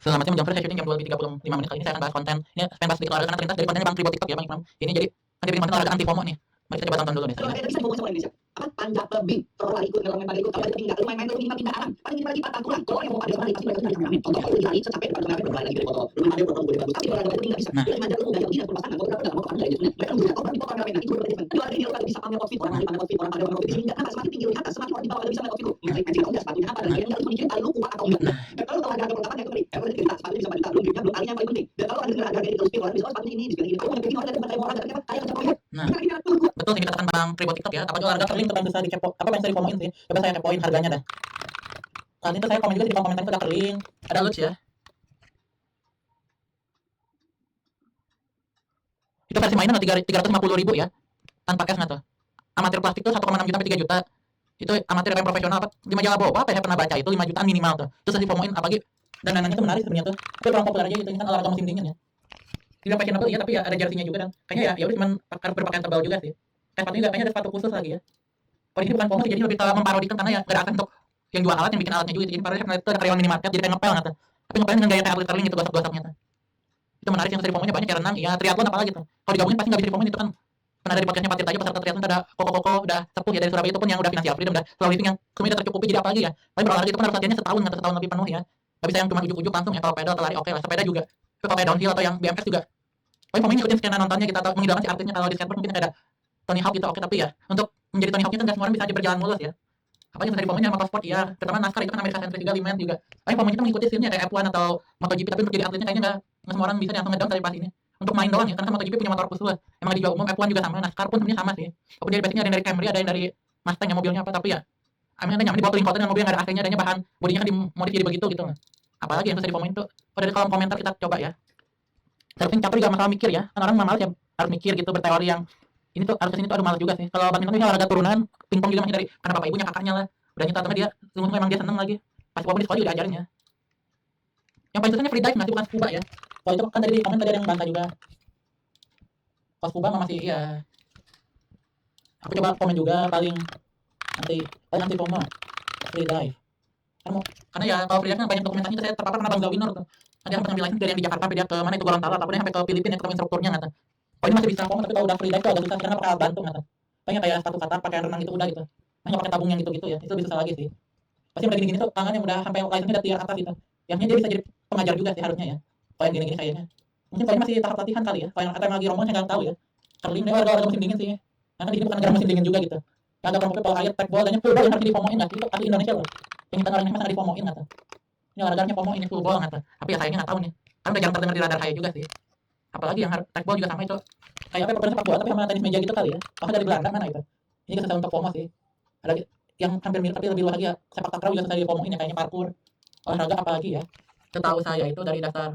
Selamat siang, jam saya syuting jam 2:35 menit. Kali ini saya akan bahas konten. Ini pengen bahas sedikit olahraga karena terlintas dari kontennya Bang Tribo TikTok ya, Bang Ikram. Ini jadi kan dia bikin konten olahraga anti FOMO nih. Mari kita coba tonton dulu nih. Kalau ada bisa ngomong sama Indonesia. Apa panjat tebing, terlalu ikut ngelamain pada ikut kalau ada tinggal, main-main lu pindah arah. Paling ini lagi patah tulang. Kalau yang mau ada lari pasti mereka cari kami. Contoh kalau lari secapek depan kamera berlari lagi dari foto. Lu ada foto boleh bagus. Tapi kalau ada tinggal bisa. Dia manjat lu gaya tidak berpasangan. Kalau dalam foto dari itu. Mereka udah tahu tapi kamera lagi itu berarti. Lu ada dia bisa pamer outfit orang lagi pamer outfit orang ada outfit ini enggak semakin tinggi di atas semakin orang di bawah bisa pamer outfit lu. Mereka kalau enggak sepatunya apa dan dia enggak mikir lu kuat atau enggak. Dan kalau olahraga pertama yang penting, kalau kita sepatu bisa bantu belum belum alinya paling penting. Dan kalau ada olahraga itu spin bisa sepatu ini di sini. Kalau yang penting ada bantai olahraga kayak macam Nah, betul sih dikatakan Bang Tribo TikTok ya. Apalagi olahraga curling itu kan bisa dikepo, apa yang bisa difomoin sih. Coba saya kepoin harganya dah. Kali itu saya komen juga di kolom komentar itu ada curling, ada lucu ya. Itu versi mainan 350.000 ya. Tanpa cash nggak tuh. Amatir plastik tuh 1,6 juta sampai 3 juta. Itu amatir yang profesional apa di majalah Boba apa ya pernah baca itu 5 jutaan minimal tuh. Terus difomoin apalagi dan danannya tuh menarik sebenarnya tuh. Tapi kurang populer aja gitu, ini kan olahraga musim dingin ya. Tidak fashionable iya tapi ya ada jersey-nya juga dan kayaknya ya udah cuman harus berpakaian tebal juga sih. Kayak sepatunya juga kayaknya ada sepatu khusus lagi ya. Kalau ini bukan FOMO sih, jadi lebih ke memparodikan karena ya gak ada akses untuk yang jual alat, yang bikin alatnya juga. Jadi parodinya karena itu ada karyawan minimarket, jadi kayak ngepel nggak tuh. Tapi ngepelnya dengan gaya kayak atlet curling gitu, gosok-gosoknya tuh. Itu menarik yang bisa difomonya banyak ya, renang, ya triathlon apalagi tuh. Kalau digabungin pasti nggak bisa difomoin itu kan. Pernah dari podcastnya Patir aja peserta triathlon ada koko-koko udah sepuh ya dari Surabaya itu pun yang udah financial freedom, udah slow living yang semuanya tercukupi jadi apalagi ya. Tapi berolahraga itu kan harus latihannya setahun atau setahun lebih penuh ya. Gak bisa yang cuma ujuk-ujuk langsung ya, kalau pedal atau lari oke lah, sepeda juga. Tapi kalau kayak downhill atau yang BMX juga. Tapi FOMO ngikutin skena nontonnya kita atau mengidolakan si artisnya. Kalau di skateboard mungkin ada Tony Hawk gitu oke, tapi ya untuk menjadi Tony Hawknya kan gak semua orang bisa aja berjalan mulus ya. Apalagi yang bisa difomoin motorsport ya, terutama NASCAR itu kan Amerika sentris juga, Liman juga. Tapi FOMO kita mengikuti scene-nya kayak F1 atau MotoGP, tapi untuk jadi atletnya kayaknya nggak semua orang bisa langsung ngedown dari pas ini. Untuk main doang ya, karena MotoGP punya motor khusus. Emang dijual umum, F1 juga sama, NASCAR pun sebenarnya sama sih. Walaupun dia basicnya ada yang dari Camry, ada yang dari Mustang ya mobilnya apa, tapi ya emang ada nyaman dibawa keliling kota dengan mobil yang ada AC-nya, adanya bahan bodinya kan dimodif jadi begitu gitu. Apalagi yang bisa difomoin tuh, kalau dari kolom komentar kita coba ya. Surfing capek juga masalah mikir ya, kan orang males ya harus mikir gitu berteori yang ini tuh harus kesini tuh aduh malas juga sih. Kalau badminton bisa olahraga turunan, pingpong juga masih dari karena bapak ibunya kakaknya lah. Udah nyita temen dia, sungguh emang dia seneng lagi. Pas walaupun di sekolah juga diajarin ya. Yang paling susahnya free dive nggak sih, bukan scuba ya. Kalau itu kan tadi di komen tadi ada yang bantah juga. Kalau scuba mah masih iya. Aku coba komen juga paling anti FOMO free dive. Karena ya kalau free dive kan banyak dokumentasinya saya terpapar karena Bang Zawinur tuh. Dia sampai ngambil license dari yang di Jakarta sampai dia ke mana itu Gorontalo ataupun sampai ke Filipina ketemu instrukturnya nggak tuh. Oh ini masih bisa FOMO tapi kalau udah free dive tuh agak susah karena pakai alat bantu nggak tuh. Paling kayak sepatu katak, pakaian renang gitu udah gitu. Hanya pakai tabung yang gitu-gitu ya. Itu lebih susah lagi sih. Pasti udah gini-gini tuh tangan yang udah sampai license-nya udah tier atas gitu. Yang dia bisa jadi pengajar juga sih harusnya ya. Kalau yang gini-gini kayaknya. Mungkin kalau ini masih tahap latihan kali ya. Kalau yang atau yang lagi rombongan saya nggak tahu ya. Curling dia warga musim dingin sih. Karena di sini bukan negara musim dingin juga gitu. Yang agak promosi kalau air trackball dan fullball yang harus difomoin nggak sih? Itu asli Indonesia loh. Yang kita orang masa difomoin nggak tuh? Ini olahraganya FOMO ini fullball nggak tuh? Tapi ya sayangnya nggak tahu nih. Kan udah jarang terdengar di radar saya juga sih. Apalagi yang trackball juga sama itu. Kayak apa pertandingan sepak bola tapi sama tenis meja gitu kali ya. Oh dari Belanda mana itu? Ini kesesat untuk FOMO sih. Ada yang hampir mirip tapi lebih luas lagi ya. Sepak takraw juga susah difomoin ya kayaknya parkour. Olahraga apa lagi ya? Setahu saya itu dari dasar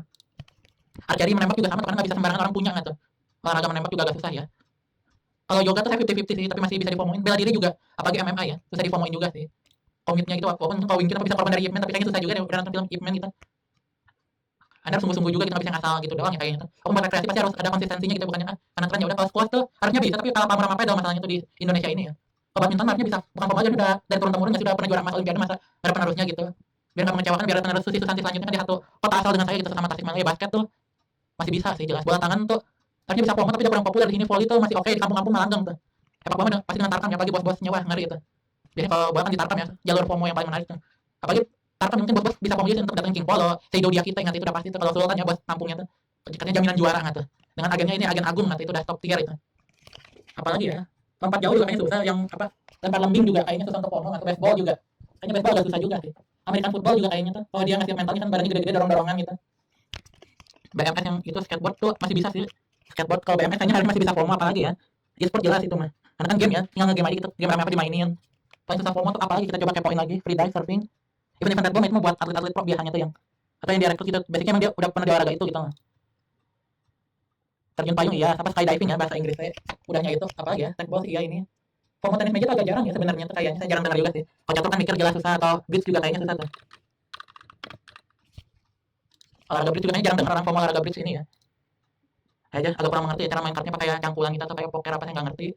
archery menembak juga sama karena nggak bisa sembarangan orang punya nggak tuh. Olahraga menembak juga agak susah ya. Kalau yoga tuh saya 50-50 sih, tapi masih bisa difomoin. Bela diri juga, apalagi MMA ya, susah difomoin juga sih. Komitnya gitu, walaupun kalau wing kita bisa korban dari Ip Man, tapi kayaknya susah juga deh udah nonton film Ip Man gitu. Anda harus sungguh-sungguh juga gitu, nggak bisa ngasal gitu doang ya kayaknya tuh. Kalau buat rekreasi pasti harus ada konsistensinya gitu, bukannya karena tren ya udah kalau squash tuh harusnya bisa, tapi kalah pamor sama pedal masalahnya tuh di Indonesia ini ya. Kalau badminton harusnya bisa, bukan FOMO aja udah dari turun-temurun nggak sih, udah pernah juara emas Olimpiade masa nggak ada penerusnya gitu. Biar nggak mengecewakan, biar ada penerus Susi Susanti selanjutnya kan di satu kota asal dengan saya gitu sama Tasikmalaya. Basket tuh masih bisa sih jelas. Bola tangan tuh harusnya bisa FOMO tapi udah kurang populer di sini. Volley tuh masih oke di kampung-kampung Malanggeng tuh. Sepak bola pasti dengan Tarkam ya, apalagi bos-bos nyewa ngeri itu. Biasanya kalau bola kan di Tarkam ya, jalur FOMO yang paling menarik tuh. Apalagi Tarkam mungkin bos-bos bisa FOMO juga untuk datangin King Polo, Seido dia kita ingat itu udah pasti tuh. Kalau Sultan ya bos kampungnya tuh. Katanya jaminan juara nggak tuh. Dengan agennya ini agen agung nggak tuh, itu udah top tier itu. Apalagi ya, lompat jauh juga kayaknya susah, yang apa lempar lembing juga kayaknya susah untuk FOMO atau baseball juga. Kayaknya baseball agak susah juga sih. American football juga kayaknya tuh. Kalau dia ngasih mentalnya kan badannya gede-gede dorong-dorongan gitu. BMX yang itu skateboard tuh masih bisa sih. Skateboard kalau BMX kayaknya harusnya masih bisa FOMO apalagi ya. E-sport jelas itu mah. Karena kan game ya, tinggal nge-game aja gitu. Game apa dimainin. Paling susah FOMO tuh apalagi kita coba kepoin lagi. Free dive, surfing. Event terbang itu mah buat atlet-atlet pro biasanya tuh yang atau yang direkrut gitu. Basicnya emang dia udah pernah di olahraga itu gitu. Terjun payung iya, apa skydiving ya bahasa Inggrisnya. Udahnya itu apalagi ya, trackball iya ini. FOMO tenis meja tuh agak jarang ya sebenarnya tuh kayaknya. Saya jarang dengar juga sih. Kalau catur kan mikir jelas susah atau bridge juga kayaknya susah tuh. Olahraga bridge juga kayaknya jarang dengar orang FOMO olahraga bridge ini ya. Aja agak kurang mengerti ya cara main kartunya pakai cangkulan kita atau kayak poker apa sih nggak ngerti.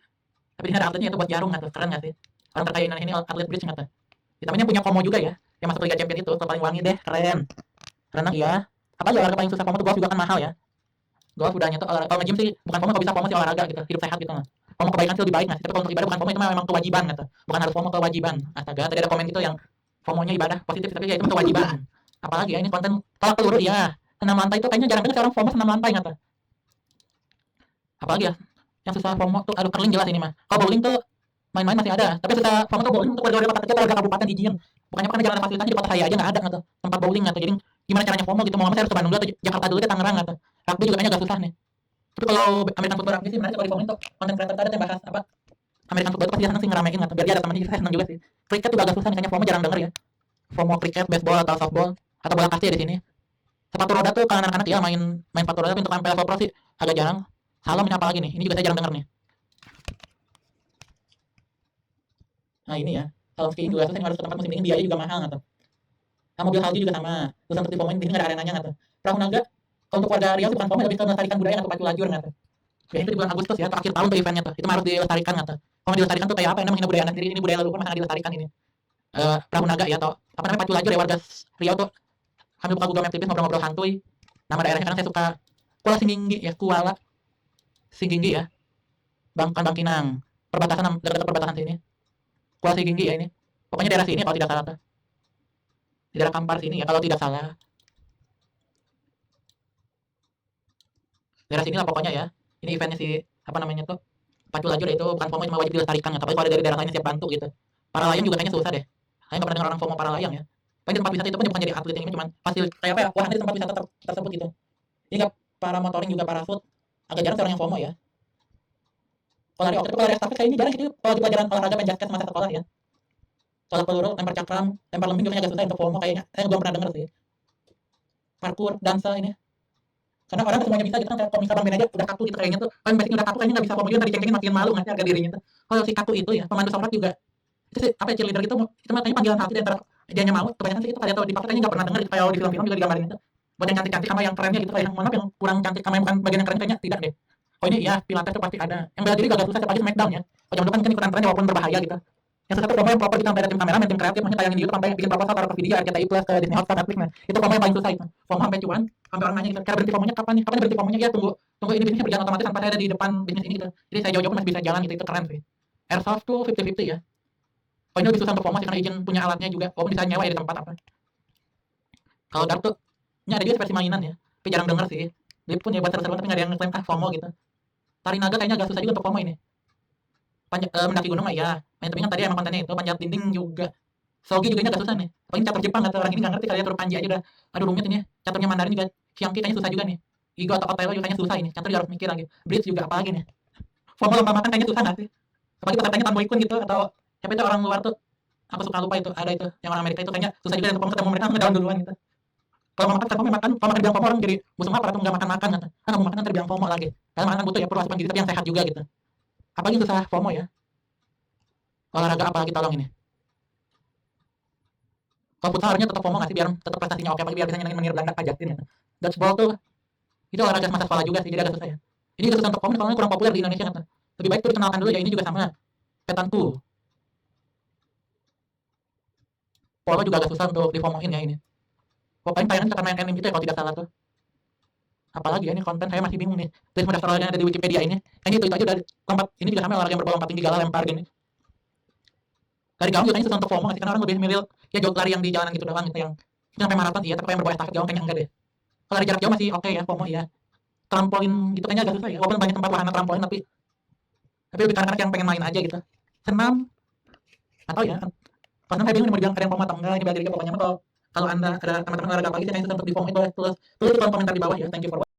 Tapi ini ada atletnya itu buat jarum nggak tuh, keren nggak sih? Orang terkaya Indonesia ini atlet bridge nggak tuh? Ditambahnya punya Komo juga ya, yang masuk Liga Champion itu, paling wangi deh, keren. Renang iya, Apa aja olahraga paling susah FOMO tuh golf juga kan mahal ya. Golf udahnya tuh kalau nge-gym sih bukan FOMO kalau bisa FOMO sih olahraga gitu, hidup sehat gitu mah. FOMO kebaikan sih lebih baik nggak sih? Tapi kalau untuk ibadah bukan FOMO itu mah memang kewajiban gitu. Bukan harus FOMO kewajiban. Astaga, tadi ada komen gitu yang FOMO-nya ibadah positif tapi ya itu kewajiban. Apalagi ya ini konten tolak peluru ya. Senam lantai itu kayaknya jarang banget orang FOMO senam lantai nggak tuh. Apalagi ya yang susah FOMO tuh aduh curling jelas ini mah. Kalau bowling tuh main-main masih ada, tapi susah FOMO tuh bowling untuk warga-warga kota kecil, warga kabupaten izin. Bukannya karena jalan fasilitasnya di kota saya aja nggak ada nggak tuh tempat bowling nggak tuh. Jadi gimana caranya FOMO gitu? Mau nggak saya harus ke Bandung dulu atau Jakarta dulu deh Tangerang nggak tuh. Rugby juga kayaknya agak susah nih. Tapi kalau American football rugby sih sebenarnya kalau di FOMO tuh konten creator ada yang bahas apa American football itu pasti seneng sih ngeramein nggak tuh. Biar dia ada temannya saya seneng juga sih. Cricket juga agak susah misalnya FOMO jarang denger ya. FOMO cricket, baseball atau softball atau bola kasti ya di sini. Sepatu roda tuh kalau anak-anak ya main main sepatu roda tapi untuk sampai level pro sih agak jarang. Slalom ini apa lagi nih? Ini juga saya jarang denger nih. Nah ini ya, slalom skiing juga susah harus ke tempat musim dingin biaya juga mahal nggak tuh. Sama mobil salju juga sama. Susah untuk difomoin di sini nggak ada arenanya nggak tuh. Perahu naga kalau untuk warga Riau sih bukan FOMO lebih ke melestarikan budaya atau pacu lajur nggak tuh. Biasanya itu di bulan Agustus ya atau akhir tahun tuh eventnya tuh. Itu mah harus dilestarikan nggak tuh. Kalau dilestarikan tuh kayak apa? Ini menghina budaya anak sendiri. Ini budaya leluhur mah dilestarikan ini. Perahu naga ya atau apa namanya pacu lajur ya warga Riau tuh. Kami buka Google Map tipis ngobrol-ngobrol santuy. Nama daerahnya karena saya suka Kuala Singginggi ya, Kuala Singginggi ya. Bangkan Bangkinang. Perbatasan dekat perbatasan sini. Kuala Singginggi ya ini. Pokoknya daerah sini kalau tidak salah tuh. Di daerah Kampar sini ya kalau tidak salah. Daerah sini lah pokoknya ya. Ini eventnya si apa namanya tuh pacu lajur itu bukan FOMO cuma wajib dilestarikan ya. Tapi kalau dari daerah lain siap bantu gitu. Para layang juga kayaknya susah deh. Saya nggak pernah dengar orang FOMO para layang ya. Paling di tempat wisata itu pun bukan jadi atlet ini cuma fasil kayak apa ya wahana di tempat wisata tersebut gitu. Ini nggak para motoring juga para food agak jarang sih orang yang FOMO ya. Kalau lari waktu itu kalau lari estafet kayak ini jarang gitu kalau di pelajaran olahraga main basket masa sekolah ya. Tolak peluru, lempar cakram, lempar lembing juga agak susah untuk FOMO kayaknya. Saya belum pernah denger sih. Parkour, dansa ini. Karena orang semuanya bisa gitu kan kalau misalnya Bang Ben aja udah kaku gitu kayaknya tuh. Paling basicnya udah kaku kayaknya nggak bisa FOMO juga tadi ceng-cengin makin malu nggak sih harga dirinya tuh. Kalau si kaku itu ya pemandu sholat juga itu sih apa ya cheerleader gitu itu makanya panggilan hati dan dianya mau kebanyakan sih itu kalian tahu di pasar kayaknya nggak pernah denger gitu kayak di film-film juga digambarin itu buat yang cantik-cantik sama yang kerennya gitu kayak yang mana yang kurang cantik sama yang bukan bagian yang keren kayaknya tidak deh. Oh ini ya pilates tuh pasti ada yang bela diri agak susah apalagi Smackdown ya kalau zaman dulu kan ikutan trennya walaupun berbahaya gitu yang satu promo yang proper kita sampai ada tim kameramen tim kreatif makanya tayangin di YouTube sampai bikin proposal taruh ke video RCTI Plus ke Disney Hotstar Netflix nah itu promo yang paling susah itu FOMO sampai cuan sampai orang nanya gitu cara berhenti FOMO-nya kapan nih kapan berhenti FOMO-nya ya tunggu ini bisnisnya berjalan otomatis tanpa saya ada di depan bisnis ini gitu jadi saya jauh-jauh masih bisa jalan gitu itu keren sih. Airsoft tuh 50-50 ya. Oh ini lebih susah untuk FOMO sih karena izin punya alatnya juga walaupun bisa nyewa ya di tempat apa. Kalau dart tuh ini ada juga versi mainan ya tapi jarang denger sih dia pun ya buat seru-seruan tapi nggak ada yang ngeklaim FOMO gitu. Tari naga kayaknya agak susah juga untuk FOMO ini. Mendaki gunung mah ya main tebing kan tadi emang kontennya itu panjat dinding juga. Sogi juga ini agak susah nih apalagi catur Jepang atau orang ini nggak ngerti kalian turun panji aja udah aduh rumit ini ya. Caturnya Mandarin juga Xiangqi kayaknya susah juga nih. Igo atau Otelo juga kayaknya susah ini catur juga harus mikir lagi. Bridge juga apa lagi nih FOMO lomba makan kayaknya susah nggak sih apalagi pesertanya Tan Boy Kun gitu atau siapa itu orang luar tuh aku suka lupa itu ada itu yang orang Amerika itu kayaknya susah juga untuk ketemu mereka ngedown duluan gitu. Kalau mau makan FOMO makan kalau makan dibilang FOMO orang jadi musuh apa atau nggak makan gitu kan nggak mau makan kan terbilang FOMO lagi karena makan butuh ya perlu asupan gizi tapi yang sehat juga gitu. Apalagi susah FOMO ya olahraga apalagi tolong ini kalau futsal harusnya tetap FOMO nggak sih biar tetap prestasinya oke apalagi biar bisa nyenengin menir Belanda pajatin gitu. Dodgeball tuh itu olahraga masa sekolah juga sih jadi agak susah ya ini juga susah untuk FOMO soalnya kurang populer di Indonesia kan lebih baik tuh dikenalkan dulu ya ini juga sama petanku polo juga agak susah untuk di FOMO-in ya ini pokoknya tayangan akan main anime gitu ya kalau tidak salah tuh apalagi ya ini konten saya masih bingung nih dari daftar olahraga yang ada di Wikipedia ini kayaknya itu aja dari lompat ini juga sama olahraga yang berbau lompat tinggi gala lempar gini dari gaung juga kayaknya susah untuk FOMO nggak sih karena orang lebih milih ya jog lari yang di jalanan gitu doang gitu yang sampai maraton iya tapi yang berbau estafet gaung kayaknya enggak deh kalau dari jarak jauh masih oke ya FOMO ya trampolin gitu kayaknya agak susah ya walaupun banyak tempat wahana trampolin tapi lebih karena yang pengen main aja gitu senam atau ya karena saya bingung nih mau dibilang ada yang FOMO atau enggak ini bela diri pokoknya kalau anda ada teman-teman olahraga pagi saya kayaknya susah untuk di FOMO itu tulis di kolom komentar di bawah ya thank you for watching.